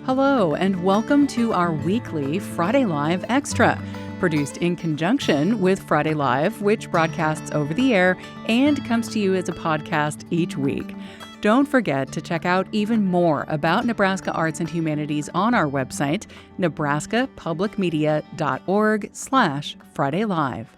Hello, and welcome to our weekly Friday Live Extra, produced in conjunction with Friday Live, which broadcasts over the air and comes to you as a podcast each week. Don't forget to check out even more about Nebraska Arts and Humanities on our website, nebraskapublicmedia.org/Friday Live.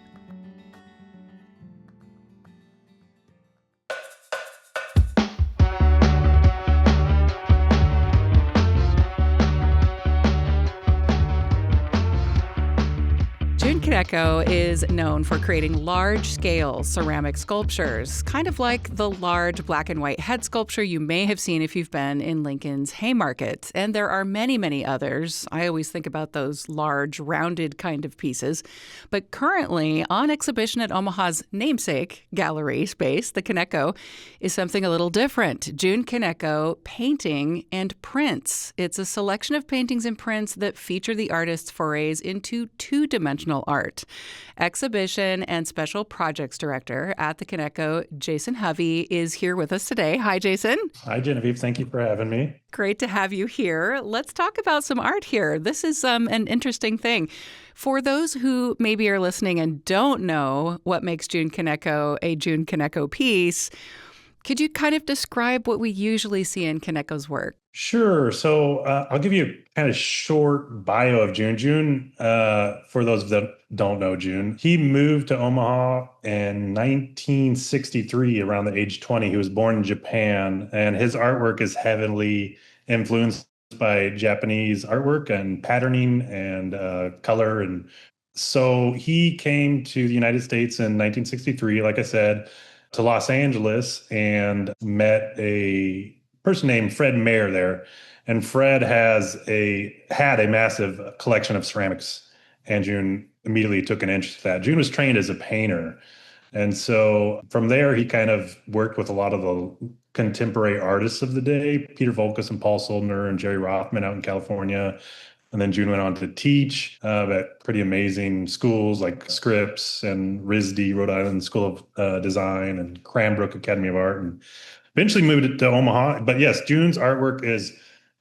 June Kaneko is known for creating large-scale ceramic sculptures, kind of like the large black and white head sculpture you may have seen if you've been in Lincoln's Haymarket. And there are many, many others. I always think about those large, rounded kind of pieces. But currently, on exhibition at Omaha's namesake gallery space, the Kaneko, is something a little different. June Kaneko Painting and Prints. It's a selection of paintings and prints that feature the artist's forays into two-dimensional art. Exhibition and Special Projects Director at the Kaneko, Jason Hovey, is here with us today. Hi, Jason. Hi, Genevieve. Thank you for having me. Great to have you here. Let's talk about some art here. This is an interesting thing. For those who maybe are listening and don't know what makes June Kaneko a June Kaneko piece, could you kind of describe what we usually see in Kaneko's work? Sure. So I'll give you a kind of short bio of June. June, for those that don't know June, he moved to Omaha in 1963 around the age 20. He was born in Japan, and his artwork is heavily influenced by Japanese artwork and patterning and color. And so he came to the United States in 1963, like I said, to Los Angeles and met a person named Fred Mayer there. And Fred had a massive collection of ceramics, and June immediately took an interest in that. June was trained as a painter. And so from there, he kind of worked with a lot of the contemporary artists of the day, Peter Voulkos and Paul Soldner and Jerry Rothman out in California. And then June went on to teach at pretty amazing schools like Scripps and RISD, Rhode Island School of Design, and Cranbrook Academy of Art, and eventually moved to Omaha. But yes, June's artwork is,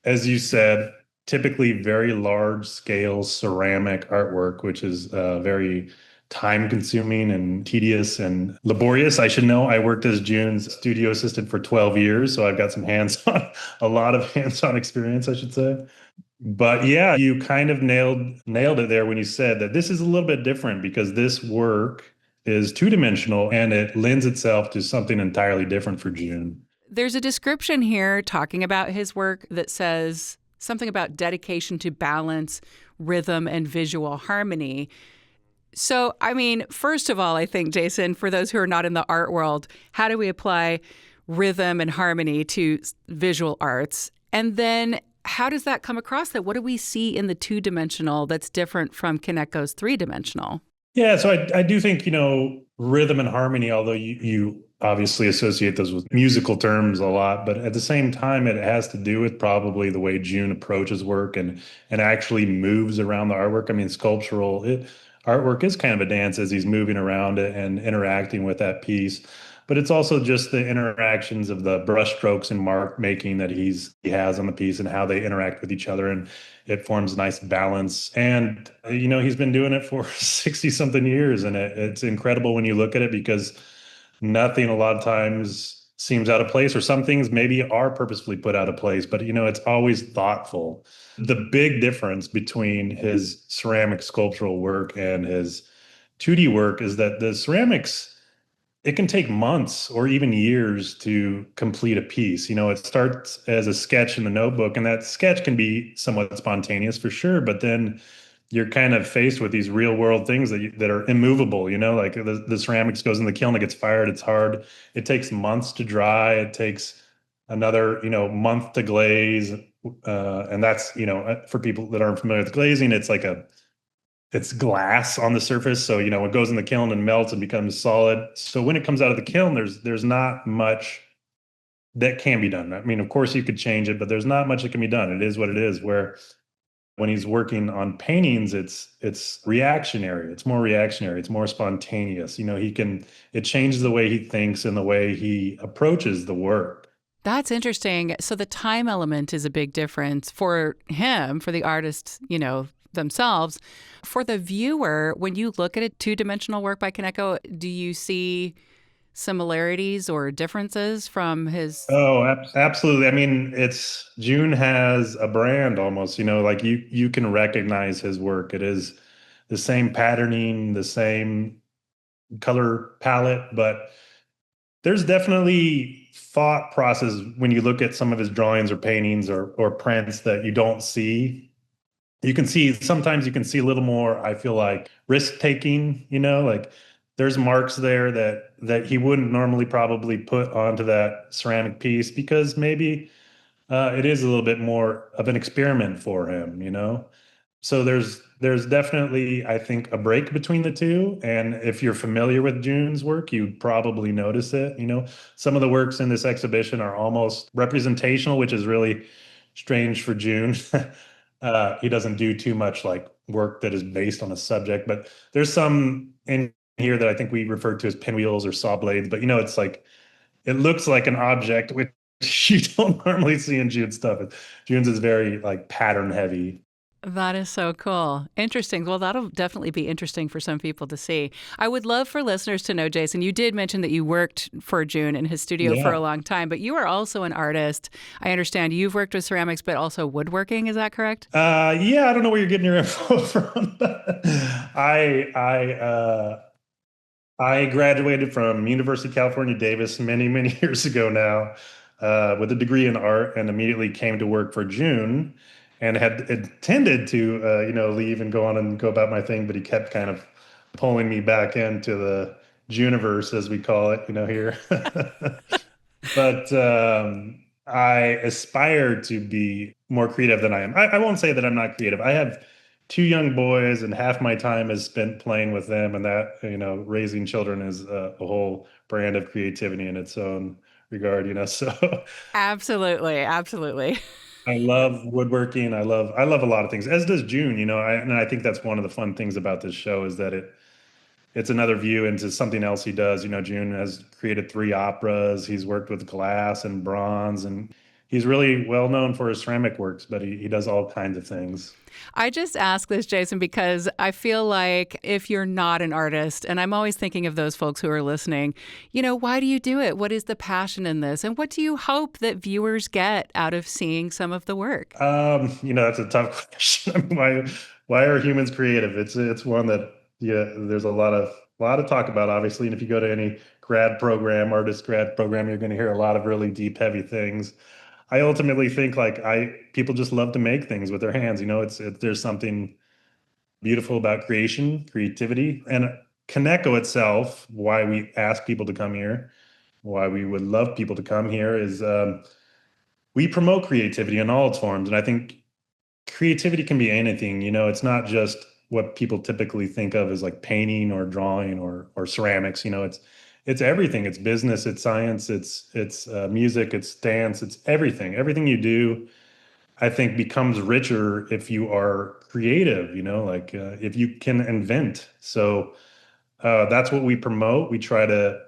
as you said, typically very large scale ceramic artwork, which is very time consuming and tedious and laborious. I should know I worked as June's studio assistant for 12 years, so I've got some a lot of hands-on experience, I should say. But yeah, you kind of nailed it there when you said that this is a little bit different because this work is two-dimensional and it lends itself to something entirely different for June. There's a description here talking about his work that says something about dedication to balance, rhythm, and visual harmony. So, I mean, first of all, I think, Jason, for those who are not in the art world, how do we apply rhythm and harmony to visual arts? And then how does that come across? That what do we see in the two-dimensional that's different from Kaneko's three-dimensional? Yeah, so I do think, rhythm and harmony, although you obviously associate those with musical terms a lot, but at the same time, it has to do with probably the way June approaches work and actually moves around the artwork. I mean, artwork is kind of a dance as he's moving around it and interacting with that piece. But it's also just the interactions of the brush strokes and mark making that he has on the piece and how they interact with each other. And it forms a nice balance. And, he's been doing it for 60 something years. And it's incredible when you look at it because nothing a lot of times seems out of place, or some things maybe are purposefully put out of place, but it's always thoughtful. The big difference between his ceramic sculptural work and his 2D work is that the ceramics, it can take months or even years to complete a piece. It starts as a sketch in the notebook, and that sketch can be somewhat spontaneous for sure, but then you're kind of faced with these real world things that are immovable, like the ceramics goes in the kiln, it gets fired, it's hard. It takes months to dry. It takes another, month to glaze. And that's, for people that aren't familiar with glazing, it's glass on the surface. So, it goes in the kiln and melts and becomes solid. So when it comes out of the kiln, there's not much that can be done. I mean, of course you could change it, but there's not much that can be done. It is what it is. Where when he's working on paintings, it's reactionary. It's more reactionary. It's more spontaneous. It changes the way he thinks and the way he approaches the work. That's interesting. So the time element is a big difference for him, for the artists, themselves. For the viewer, when you look at a two-dimensional work by Kaneko, do you see similarities or differences from his? Oh, absolutely. I mean, it's June has a brand almost, like you can recognize his work. It is the same patterning, the same color palette, but there's definitely thought process when you look at some of his drawings or paintings or prints that you don't see. You can see sometimes you can see a little more, I feel like, risk taking, like there's marks there that he wouldn't normally probably put onto that ceramic piece because maybe it is a little bit more of an experiment for him. So there's definitely, I think, a break between the two. And if you're familiar with June's work, you'd probably notice it. Some of the works in this exhibition are almost representational, which is really strange for June. He doesn't do too much like work that is based on a subject, but there's some in here that I think we refer to as pinwheels or saw blades. But it's like it looks like an object, which you don't normally see in June's stuff. June's is very like pattern heavy. That is so cool. Interesting. Well, that'll definitely be interesting for some people to see. I would love for listeners to know, Jason, you did mention that you worked for June in his studio for a Yeah. long time, but you are also an artist. I understand you've worked with ceramics, but also woodworking. Is that correct? Yeah, I don't know where you're getting your info from. I graduated from University of California, Davis many, many years ago now, with a degree in art, and immediately came to work for June, and had intended to, leave and go on and go about my thing, but he kept kind of pulling me back into the Juniverse, as we call it, here. But I aspire to be more creative than I am. I won't say that I'm not creative. I have two young boys, and half my time is spent playing with them, and that, raising children is a whole brand of creativity in its own regard. So Absolutely. Absolutely. I love woodworking. I love a lot of things, as does June. And I think that's one of the fun things about this show is that it's another view into something else he does. June has created 3 operas. He's worked with glass and bronze, and he's really well known for his ceramic works, but he does all kinds of things. I just ask this, Jason, because I feel like if you're not an artist, and I'm always thinking of those folks who are listening, why do you do it? What is the passion in this? And what do you hope that viewers get out of seeing some of the work? That's a tough question. I mean, why are humans creative? It's one that, yeah, there's a lot of talk about, obviously. And if you go to any artist grad program, you're going to hear a lot of really deep, heavy things. I ultimately think like people just love to make things with their hands. There's something beautiful about creativity, and Kaneko itself. Why we ask people to come here, why we would love people to come here is we promote creativity in all its forms, and I think creativity can be anything. It's not just what people typically think of as like painting or drawing or ceramics. It's everything. It's business, it's science, it's music, it's dance, it's everything. Everything you do, I think, becomes richer if you are creative. Like if you can invent. So that's what we promote. We try to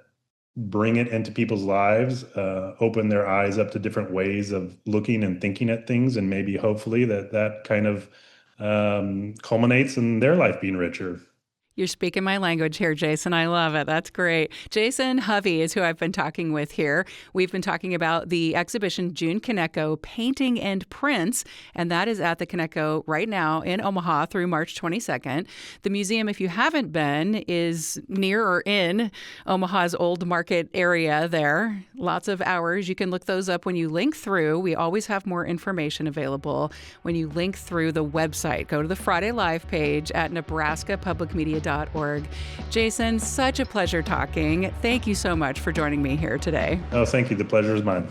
bring it into people's lives, open their eyes up to different ways of looking and thinking at things, and maybe hopefully that kind of culminates in their life being richer. You're speaking my language here, Jason. I love it. That's great. Jason Hovey is who I've been talking with here. We've been talking about the exhibition June Kaneko Painting and Prints, and that is at the Kaneko right now in Omaha through March 22nd. The museum, if you haven't been, is near or in Omaha's Old Market area there. Lots of hours. You can look those up when you link through. We always have more information available when you link through the website. Go to the Friday Live page at nebraskapublicmedia.org. Jason, such a pleasure talking. Thank you so much for joining me here today. Oh, thank you. The pleasure is mine.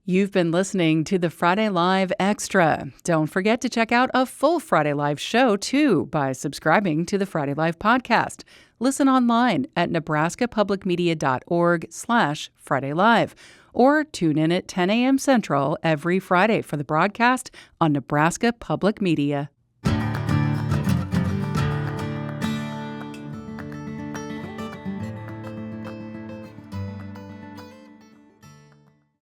You've been listening to the Friday Live Extra. Don't forget to check out a full Friday Live show, too, by subscribing to the Friday Live podcast. Listen online at nebraskapublicmedia.org/Friday Live, or tune in at 10 a.m. Central every Friday for the broadcast on Nebraska Public Media.